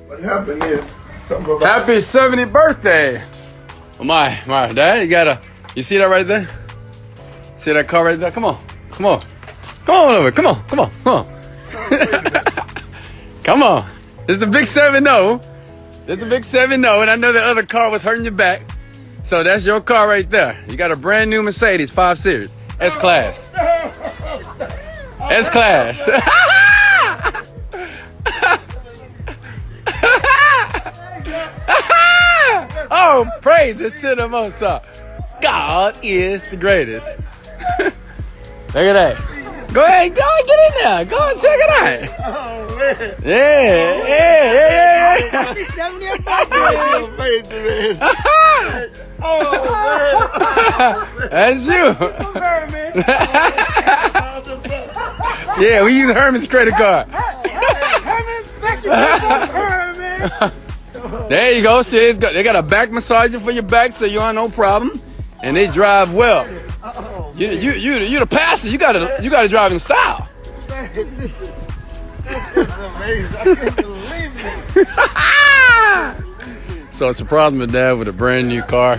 What happened is something about Happy 70th birthday. Oh my dad, you see that right there? See that car right there? Come on. Come on over. Come on. Come on. It's the big 7-0. It's the big 7-0, and I know the other car was hurting your back. So that's your car right there. You got a brand new Mercedes 5 Series. S-Class. S-Class. Oh, praise it to the Most High. God is the greatest. Look at that. Go ahead, get in there. Go and check it out. Oh, man. Yeah. Happy 70th birthday. Oh, man. That's you. Yeah, we use Herman's credit card. Herman's special Herman. There you go. See, they got a back massager for your back, so you don't have no problem. And they drive well. You the pastor. You gotta drive in style. This is amazing. I can't believe it. So it's a problem with Dad with a brand new car.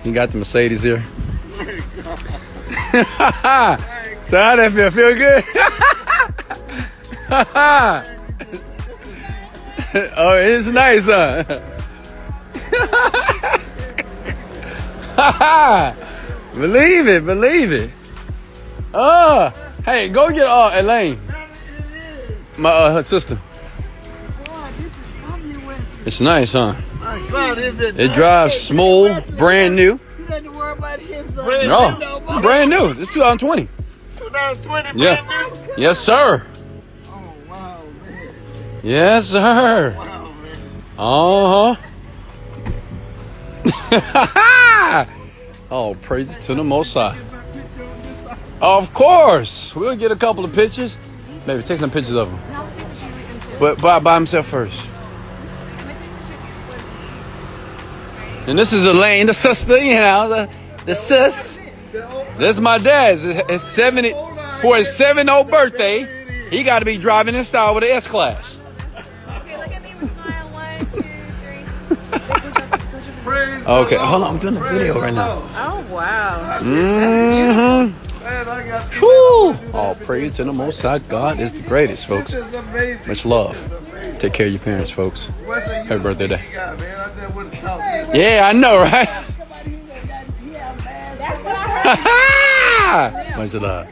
He got the Mercedes here. So how that feel? Feel good? Oh, it's nice, huh? Believe it. Oh, hey, go get Elaine, my her sister. Oh, this is lovely, Wesley. It's nice, huh? My God, is it? It drives smooth, brand new. You don't have to worry about his No, it's brand new. It's 2020. 2020, Yeah. brand new? Yes, sir. Oh, wow, man. Yes, sir. Wow, man. Oh, praise to the Most High. Of course. We'll get a couple of pictures. Maybe take some pictures of him. But by himself first. And this is Elaine, the sister, you know, the sis. This is my dad's. It's 70 for his 70 birthday. He got to be driving in style with an S-Class. Okay, look at me with a smile. 1, 2, 3. Praise Okay, the hold Lord. on. I'm doing a video right now. Oh, wow. Mm-hmm. Man, I got to Whew. All praise to the Most High. God is the greatest, folks. This is amazing. Much love. This is amazing. Take care of your parents, folks. Wesley, you Happy birthday day. you got, man. I just wouldn't talk to you. Yeah, I know, right? Somebody who got That's what I heard. Much love.